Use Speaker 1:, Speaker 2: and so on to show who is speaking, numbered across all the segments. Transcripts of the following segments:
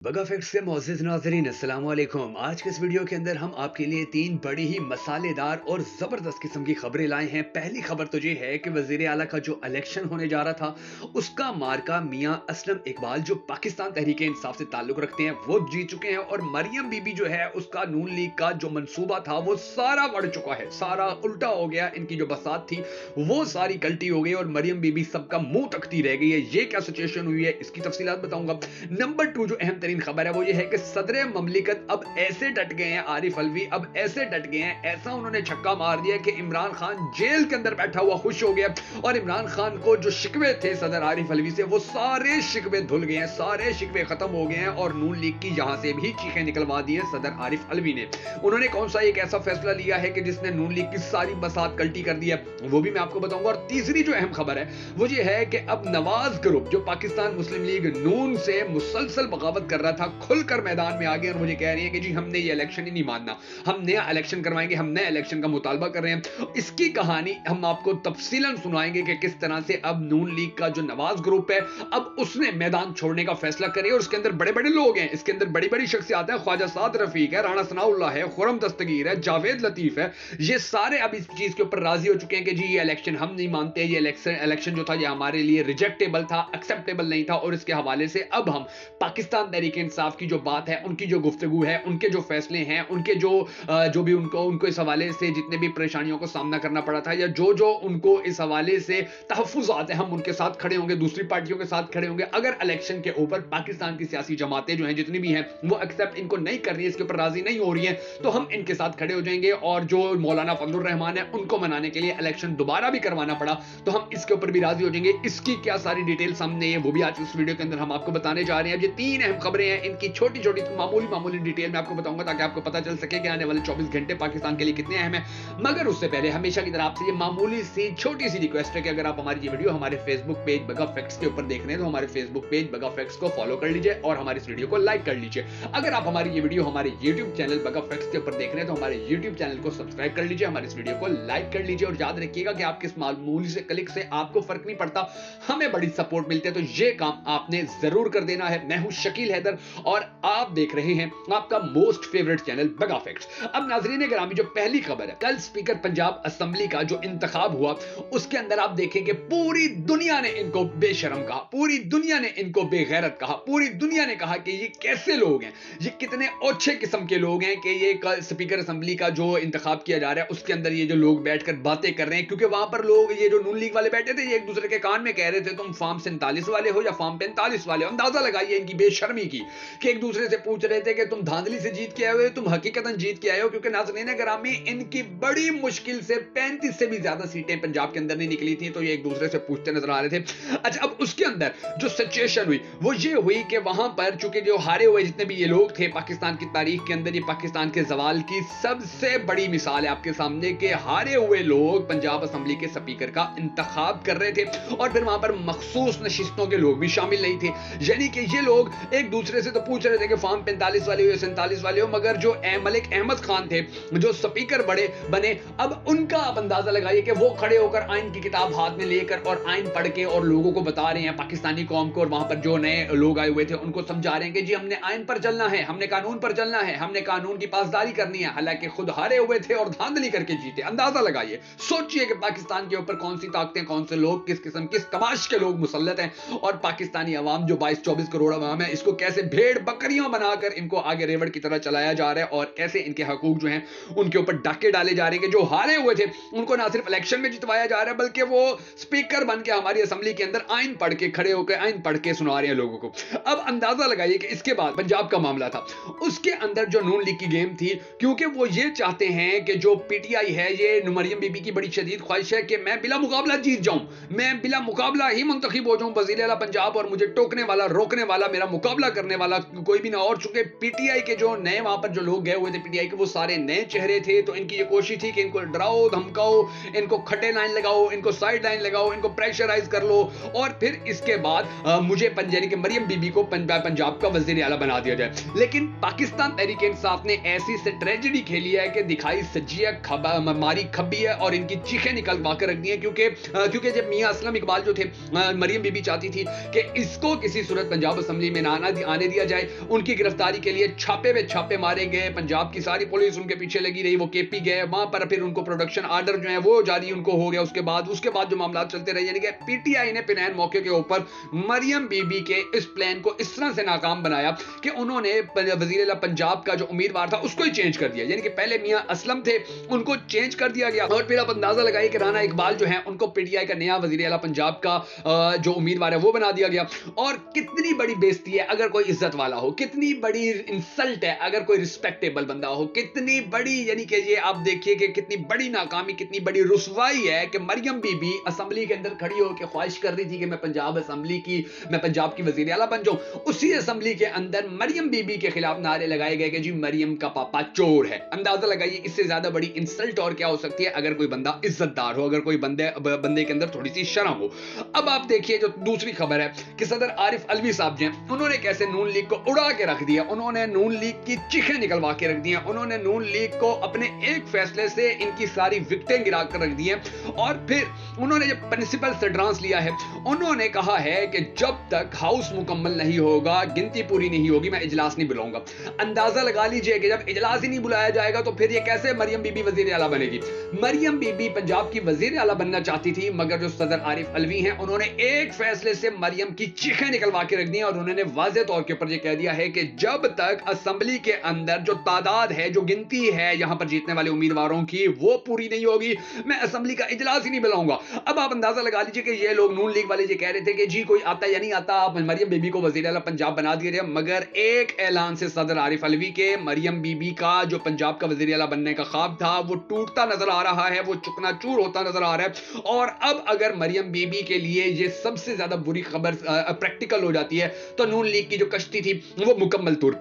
Speaker 1: बगा फैक्ट्स के मुअज़्ज़िज़ नाज़रीन अस्सलाम वालेकुम। आज के इस वीडियो के अंदर हम आपके लिए 3 बड़ी ही मसालेदार और ज़बरदस्त किस्म की खबरें लाए हैं। पहली खबर तो ये है कि वज़ीर आला का जो इलेक्शन होने जा रहा था, उसका मार्का मियां असलम इकबाल जो पाकिस्तान तहरीक इंसाफ से ताल्लुक़ रखते हैं, वो जीत चुके हैं और मरियम बीबी जो है उसका नून लीग का जो मंसूबा था वो सारा बढ़ चुका है, सारा उल्टा हो गया। इनकी जो बसात थी वो सारी गलती हो गई और मरियम बीबी सबका मुँह तकती रह गई है। ये क्या सिचुएशन हुई है, इसकी तफसीलात बताऊंगा। नंबर 2 जो अहम खबर है वो ये है कि सदर ममलिकत अब ऐसे डट गए हैं, आरिफ अलवी अब ऐसे डट गए हैं, ऐसा उन्होंने छक्का मार दिया कि इमरान खान जेल के अंदर बैठा हुआ खुश हो गया और इमरान खान को जो शिकवे थे सदर आरिफ अलवी से वो सारे शिकवे धुल गए हैं, सारे शिकवे खत्म हो गए हैं और नून लीग की यहां से भी चीखें निकलवा दी हैं सदर आरिफ अलवी ने। उन्होंने कौन सा एक ऐसा फैसला लिया है कि जिसने नून लीग की सारी बसात कल्टी कर दी है, वो भी मैं आपको बताऊंगा। और तीसरी जो अहम खबर है वो ये है कि अब नवाज ग्रुप जो पाकिस्तान मुस्लिम लीग नून से मुसलसल बगावत कर रहा था, खुलकर मैदान में आ गए और मुझे कह रही है कि जी हमने ये इलेक्शन ही नहीं मानना, हम नया इलेक्शन करवाएंगे, हम नए इलेक्शन का मुतालबा कर रहे हैं। इसकी कहानी हम आपको तफसीलन सुनाएंगे कि किस तरह से अब नून लीग का जो नवाज ग्रुप है अब उसने मैदान छोड़ने का फैसला करे और उसके अंदर बड़े बड़े लोग हैं, इसके अंदर बड़ी बड़ी शख्सियत है, ख्वाजा साद रफीक है, राणा सनाउल्लाह है, खुरम दस्तगीर है, जावेद लतीफ है, ये सारे अब इस चीज के ऊपर राजी हो चुके हैं कि जी ये इलेक्शन हम नहीं मानते, ये इलेक्शन जो था ये हमारे लिए रिजेक्टेबल था, एक्सेप्टेबल नहीं था और इसके हवाले से अब हम पाकिस्तान तहरीक इंसाफ की जो बात है, उनकी जो गुफ्तगू है, उनके जो फैसले हैं, उनके जो भी उनको इस हवाले से जितने भी परेशानियों को सामना करना पड़ा था या जो उनको इस हवाले से तहफ्फुज़ात हैं, हम उनके साथ खड़े होंगे, दूसरी पार्टियों के साथ खड़े होंगे। अगर इलेक्शन के ऊपर पाकिस्तान की सियासी जमातें जो हैं जितनी भी हैं वो एक्सेप्ट इनको नहीं कर रही है, इसके ऊपर राजी नहीं हो रही है, तो हम इनके साथ खड़े हो जाएंगे और जो मौलाना फजलुर रहमान है उनको मनाने के लिए इलेक्शन दोबारा भी करवाना पड़ा तो हम इसके ऊपर भी राजी हो जाएंगे। इसकी क्या सारी डिटेल सामने है वो भी आज इस वीडियो के अंदर हम आपको बताने जा रहे हैं। ये 3 अहम खबरें हैं, इनकी छोटी छोटी मामूली डिटेल में आपको बताऊंगा ताकि आपको पता चल सके कि आने वाले 24 घंटे पाकिस्तान के लिए कितने अहम है। मगर उससे पहले हमेशा की तरह आपसे ये मामूली सी छोटी सी रिक्वेस्ट है कि अगर आप हमारी ये वीडियो हमारे फेसबुक पेज बगा फैक्ट्स के ऊपर देख रहे हैं तो हमारे फेसबुक पेज बगा फैक्ट्स को फॉलो कर लीजिए और हमारी इस वीडियो को लाइक कर लीजिए। अगर आप हमारी ये वीडियो हमारे यूट्यूब चैनल बगा फैक्ट्स के ऊपर देख रहे हैं तो हमारे यूट्यूब चैनल को सब्सक्राइब कर लीजिए, हमारी इस वीडियो को लाइक कर लीजिए और याद रखिएगा कि आपके इस मामूली से क्लिक से आपको फर्क नहीं पड़ता, हमें बड़ी सपोर्ट मिलती है, तो ये काम आपने जरूर कर देना है। मैं हूं शकील हैदर और आप देख रहे हैं आपका मोस्ट फेवरेट चैनल बगा फैक्ट्स। अब नाज़रीन ग्रामी जो पहली खबर है, कल स्पीकर पंजाब असेंबली का जो इंतखाब हुआ उसके अंदर आप देखेंगे पूरी दुनिया ने इनको बेशरम कहा, पूरी दुनिया ने इनको बेगैरत कहा, पूरी दुनिया ने कहा कि ये कैसे लोग हैं, ये कितने ओछे किस्म के लोग हैं कि ये कल स्पीकर असेंबली का जो इंतखाब किया जा रहा है उसके अंदर ये जो लोग बैठकर बातें कर रहे हैं, क्योंकि वहां पर लोग ये जो नून लीग वाले बैठे थे ये एक दूसरे के कान में कह रहे थे तुम फॉर्म 47 वाले हो या फॉर्म 45 वाले हो। अंदाजा लगाइए इनकी बेशर्मी की कि एक दूसरे से पूछ रहे थे कि तुम धांधली से जीत के आए हो, तुम हकीकतन जीत के आए हो, क्योंकि नाज़रीन ग्रामी इनकी बड़ी मुश्किल से 35 से भी ज्यादा सीटें पंजाब के अंदर नहीं निकली थी, तो ये एक दूसरे से पूछते नजर आ रहे थे। अच्छा, अब उसके अंदर जो सिचुएशन हुई वो ये हुई कि वहां पर चूंकि जो हारे हुए जितने भी ये लोग थे पाकिस्तान की तारीख के अंदर, ये पाकिस्तान के जवाल की सबसे बड़ी मिसाल है आपके सामने कि हारे हुए लोग पंजाब असेंबली के स्पीकर का इंतखाब कर रहे थे और फिर वहां पर मखसूस नशिस्तों के लोग भी शामिल नहीं थे, यानी कि ये लोग एक दूसरे से तो पूछ रहे थे कि फॉर्म 45 वाले हो या 47 वाले हो, मगर जो मलिक अहमद खान थे जो स्पीकर बने, अब उनका आप अंदाजा लगाइए कि वो खड़े होकर आइन की किताब हाथ में लेकर और आइन पढ़ के और लोगों को बता रहे हैं पाकिस्तानी कौम को, और वहां पर जो नए लोग आए हुए थे उनको समझा रहे हैं कि जी हमने आइन पर चलना है, हमने कानून पर चलना है, हमने कानून की पासदारी करनी है, हालांकि खुद हारे हुए थे और धांधली करके जीते। अंदाजा लगाइए, सोचिए कि पाकिस्तान के ऊपर कौन सी ताकतें, कौन से लोग, किस किस्म किस तमाश के लोग मुसल्लत हैं और पाकिस्तानी अवाम जो 22-24 करोड़ अवाम है इसको कैसे भेड़ बकरियां बनाकर इनको आगे रेवड़ की तरह चलाया जा रहा है और कैसे इनके हकूक जो हैं उनके ऊपर डाके डाले जा रहे हैं कि जो हारे हुए थे उनको ना सिर्फ इलेक्शन में जितवाया जा रहा है बल्कि वो स्पीकर बन के हमारी असेंबली के अंदर आइन पढ़ के खड़े होकर आइन पढ़ के सुना रहे हैं लोगों को। अब अंदाजा लगाइए कि इसके बाद पंजाब का मामला था, उसके अंदर जो नून लीग की गेम थी, क्योंकि वो ये चाहते हैं कि जो पीटीआई है, ये मरियम बीबी की बड़ी शदीद ख्वाहिश है कि मैं बिला मुकाबला जीत जाऊं, मैं बिला मुकाबला ही मुंतखब हो जाऊं वज़ीर आला पंजाब और मुझे टोकने वाला, रोकने वाला, मेरा मुकाबला करने वाला कोई भी ना। और चूंकि पीटीआई के जो नए वहां पर जो लोग गए हुए थे पीटीआई के वो सारे नए चेहरे थे, तो इनकी ये कोशिश थी कि इनको डराओ धमकाओ, इनको खटे लाइन लगाओ, इनको साइड लाइन लगाओ, इनको प्रेशराइज कर लो और फिर इसके बाद मुझे पंजाब के मरियम बीबी को पंजाब का वज़ीर आला बना दिया जाए। लेकिन पाकिस्तान तहरीक इंसाफ ने ऐसी से ट्रेजेडी खेली है कि दिखाई सज्जी है, मारी खब्बी है और इनकी चीखें निकलवा कर रख दी है, क्योंकि जब मियां असलम इकबाल जो थे, मरियम बीबी चाहती थी कि इसको किसी सूरत पंजाब असेंबली में ना आने दिया जाए। उनकी गिरफ्तारी के लिए छापे में छापे मारे गए, पंजाब की सारी पुलिस उनके पीछे लगी रही, वो केपी गए वहां पर, फिर उनको प्रोडक्शन आर्डर जो है वो जारी उनको हो गया। उसके बाद जो मामला चलते रहे, यानी कि पीटीआई ने पिनैन मौके के ऊपर मरियम बीबी के इस प्लान को इस तरह से नाकाम बनाया कि उन्होंने वजीर आला पंजाब का जो उम्मीदवार था उसको ही चेंज कर दिया, यानी कि पहले मियां असलम थे उनको चेंज कर दिया गया, और फिर आप अंदाजा लगाइए कि राना इकबाल जो है उनको पीटीआई का नया वजीर आला पंजाब का जो उम्मीदवार है वो बना दिया गया। और कितनी बड़ी बेइज्जती है अगर कोई इज्जत वाला हो, कितनी बड़ी इंसल्ट है अगर कोई रिस्पेक्टेबल बंदा हो, कितनी बड़ी, यानी कि ये आप देखिए कि कितनी बड़ी नाकामी, कितनी बड़ी रुसवाई है कि मरियम बीबी असेंबली के अंदर खड़ी होकर ख्वाहिश कर रही थी कि मैं पंजाब की वजीर आला बन जाऊं। उसी असेंबली के अंदर मरियम बीबी के खिलाफ नारे लगाए गए कि जी मरियम का पापा चोर है। अंदाजा लगाइए इससे ज्यादा बड़ी इंसल्ट और क्या हो सकती है अगर कोई बंदा इज्जतदार हो, अगर कोई बंदे के अंदर थोड़ी सी शर्म हो। अब आप देखिए जो दूसरी खबर है कि सदर आरिफ अलवी साहब जो हैं उन्होंने कैसे नून लीग को उड़ा के रख दिया, उन्होंने नून लीग की चीखें निकलवा के रख दी, उन्होंने नून लीग को अपने एक फैसले से इनकी सारी विकटें गिरा कर रख दी है। और फिर उन्होंने जब प्रिंसिपल से ट्रांस लिया है, उन्होंने कहा है कि जब तक हाउस मुकम्मल नहीं होगा, गिनती पूरी नहीं होगी, मैं इजलास नहीं बुलाऊंगा। अंदाजा लगा लीजिए कि जब इजलास ही नहीं बुलाया जाएगा तो फिर ये कैसे मरियम बीबी वजीर आला बनेगी। मरियम बीबी पंजाब की वजीर आला बनना चाहती थी, मगर जो सदर आरिफ अलवी हैं उन्होंने एक फैसले से मरियम की चीखें निकलवा के रख दी और उन्होंने वाज़ेह तौर के ऊपर ये कह दिया है कि जब तक असेंबली के अंदर जो तादाद है, जो गिनती है यहां पर जीतने वाले उम्मीदवारों की, वो पूरी नहीं होगी, मैं असेंबली का इजलास ही नहीं बुलाऊंगा। अब आप अंदाजा लगा लीजिए कि ये लोग नून लीग वाले ये कह रहे थे कि जी कोई आता या नहीं आता, आप मरियम बीबी को वजीर आला पंजाब बना दिया जाए, मगर एक ऐलान से सदर आरिफ अलवी के मरियम बीबी का जो पंजाब का वजीर आला बनने का ख्वाब था वो टूटता नजर आ रहा है, वो चुकनाचूर होता नजर आ रहा है। और अब अगर मरियम बीबी के लिए ये सबसे ज्यादा बुरी खबर प्रैक्टिकल हो जाती है तो नून लीग की जो कश्ती थी वो मुकम्मल तौर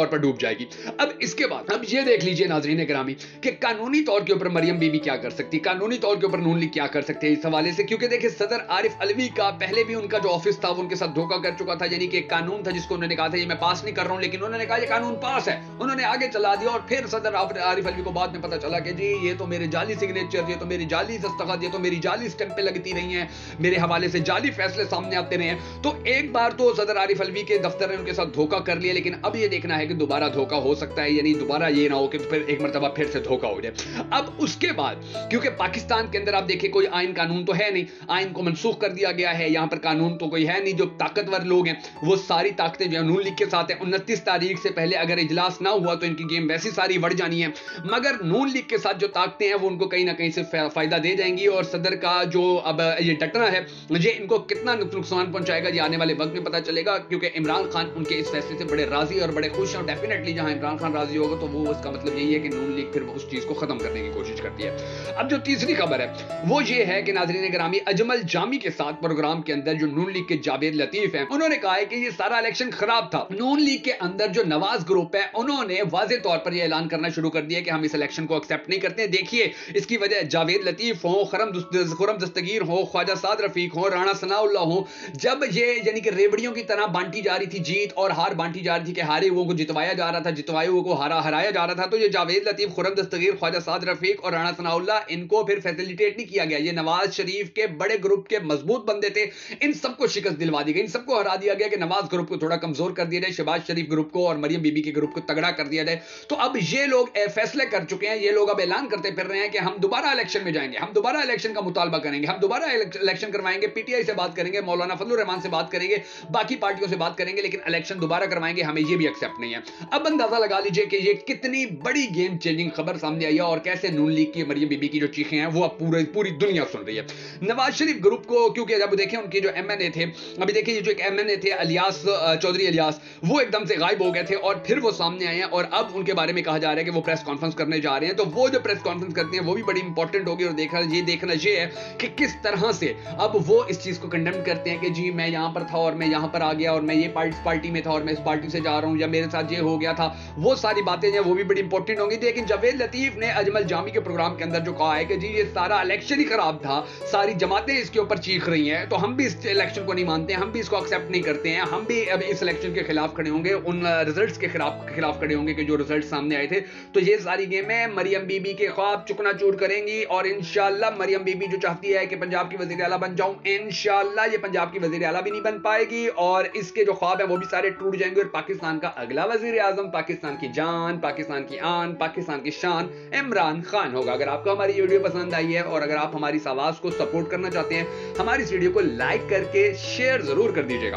Speaker 1: पर डूब जाएगी। अब इसके बाद अब ये देख लीजिए नाज़रीन गिरामी कि कानूनी तौर के ऊपर मरियम बीबी क्या कर सकती, कानूनी तौर के ऊपर नून लीग क्या कर सकते हैं इस हवाले से, क्योंकि देखिए सदर आरिफ अलवी का पहले भी उनका जो ऑफिस था वो उनके साथ धोखा कर चुका था, यानी कि एक कानून था जिसको उन्होंने कहा था ये मैं पास नहीं कर रहा हूं, लेकिन उन्होंने कहा ये कानून पास है, उन्होंने आगे चला दिया। और फिर सदर आरिफ अलवी को बाद में पता चला कि जी ये तो मेरे जाली सिग्नेचर, ये तो मेरी जाली दस्तखत, ये तो मेरी जाली स्टैंपें लगती रही हैं, मेरे हवाले से जाली फैसले सामने आते रहे हैं। तो एक बार तो सदर आरिफ अलवी के दफ्तर ने उनके साथ धोखा कर लिया, लेकिन अब ये देखना है कि दोबारा धोखा हो सकता है, यानी दोबारा ये ना हो कि फिर एक मर्तबा फिर से धोखा हो जाए। अब उसके बाद क्योंकि पाकिस्तान के अंदर आप देखिए कोई आइन कानून तो है नहीं, आइन को मनसूख कर दिया गया है, यहां पर कानून तो कोई है नहीं, जो ताकतवर लोग हैं वो सारी ताकतें जो नून लीग के साथ है। 29 तारीख से पहले अगर इजलास ना हुआ तो इनकी गेम वैसी सारी बढ़ जानी है, मगर नून लीग के साथ जो ताकतें हैं वो उनको कहीं ना कहीं से फायदा दे जाएंगी। और सदर का जो अब ये डटना है ये इनको कितना नुकसान पहुंचाएगा ये आने वाले वक्त में पता चलेगा, क्योंकि इमरान खान उनके इस फैसले से बड़े राजी और बड़े खुश हैं। डेफिनेटली जहां इमरान खान राजी होगा तो वो उसका मतलब यही है कि नून लीग फिर उस चीज को खत्म करने की कोशिश करती है। अब जो तीसरी खबर है वो ये है कि नाज़रीन गिरामी अजमल जामी के साथ प्रोग्राम के अंदर जो नून लीग के जावेद लतीफ हैं उन्होंने कहा है कि ये सारा इलेक्शन खराब था। नून लीग के अंदर जो नवाज ग्रुप है उन्होंने वाज़ेह तौर पर यह ऐलान करना शुरू कर दिया कि हम इस इलेक्शन को एक्सेप्ट नहीं करते। देखिए इसकी वजह जावेद लतीफ हो, खुरम दस्तगीर हो, ख्वाजा साद रफीक हो, राणा सनाउल्लाह हो, जब ये यानी कि रेवड़ियों की तरह बांटी जा रही थी, जीत और हार बांटी जा रही थी कि हारे हुओं को जितवाया जा रहा था, जितवाए हुओं को हराया जा रहा था, तो ये जावेद लतीफ, खुरम दस्तगीर, ख्वाजा साद रफीक और राणा सनाउल्लाह इनको फिर फैसिलिटेट नहीं किया गया। ये नवाज शरीफ के बड़े ग्रुप के मजबूत बंदे थे, इन सबको शिकस्त दिलवा दी गई, इन सबको हरा दिया गया कि नवाज ग्रुप को थोड़ा कमजोर कर दिया जाए, शहबाज शरीफ ग्रुप को और मरियम बीबी के ग्रुप को तगड़ा कर दिया जाए। तो अब ये लोग फैसले कर चुके हैं, ये लोग अब ऐलान करते फिर रहे हैं कि हम दोबारा इलेक्शन में जाएंगे, हम दोबारा इलेक्शन का मुतालबा करेंगे, हम दोबारा इलेक्शन करवाएंगे, पीटीआई से बात करेंगे, मौलाना फजलुर रहमान से बात करेंगे, बाकी पार्टियों से बात करेंगे, लेकिन इलेक्शन दोबारा करवाएंगे, हमें ये भी एक्सेप्ट नहीं है। अब अंदाजा लगा लीजिए कि ये कितनी बड़ी गेम चेंजिंग खबर सामने आई है और कैसे नून लीग की मरियम बीबी की जो चीखें हैं वो अब पूरी दुनिया सुन रही है। नवाज शरीफ ग्रुप को क्योंकि जब देखें उनके जो एमएनए थे, अभी देखिए ये जो एक एमएनए थे इलियास चौधरी इलियास, वो एकदम से गायब हो गए थे और फिर वो सामने आए हैं और अब उनके बारे में कहा जा रहा है कि वो प्रेस कॉन्फ्रेंस करने जा रहे हैं। तो वो जो प्रेस कॉन्फ्रेंस करते हैं वो भी बड़ी इंपॉर्टेंट होगी और देखना ये है कि किस तरह से अब वो इस चीज को कंडेम करते हैं कि जी मैं यहां पर था और मैं यहां पर आ गया और मैं ये पार्टी में था और मैं इस पार्टी से जा रहा हूं या मेरे साथ ये हो गया था। वो सारी बातें जो वो भी बड़ी इंपॉर्टेंट होंगी। लेकिन जावेद लतीफ ने अजमल जामी के प्रोग्राम के अंदर जो कहा है कि जी ये सारा इलेक्शन ही खराब था, सारी जमातें इसके ऊपर चीख रही हैं, तो हम भी इस इलेक्शन को नहीं मानते, हम भी इसको एक्सेप्ट नहीं करते हैं, हम भी अब इस इलेक्शन के खिलाफ खड़े होंगे, उन रिजल्ट्स के खिलाफ खड़े होंगे कि जो रिजल्ट सामने आए थे। तो ये सारी गेमें मरियम बीबी के ख्वाब चुकनाचूर करेंगी और इंशाल्लाह मरियम बीबी जो चाहती है कि पंजाब की वजीर आला बन जाऊं, इंशाल्लाह ये पंजाब की वजीर आला भी नहीं बन पाएगी और इसके जो ख्वाब है वो भी सारे टूट जाएंगे और पाकिस्तान का अगला वजीर आजम पाकिस्तान की जान, पाकिस्तान की आन, पाकिस्तान की शान इमरान खान होगा। अगर आपको हमारी ये वीडियो पसंद आई है और अगर आप हमारी इस आवाज को सपोर्ट करना चाहते हैं, हमारी इस वीडियो को लाइक करके शेयर जरूर कर दीजिएगा।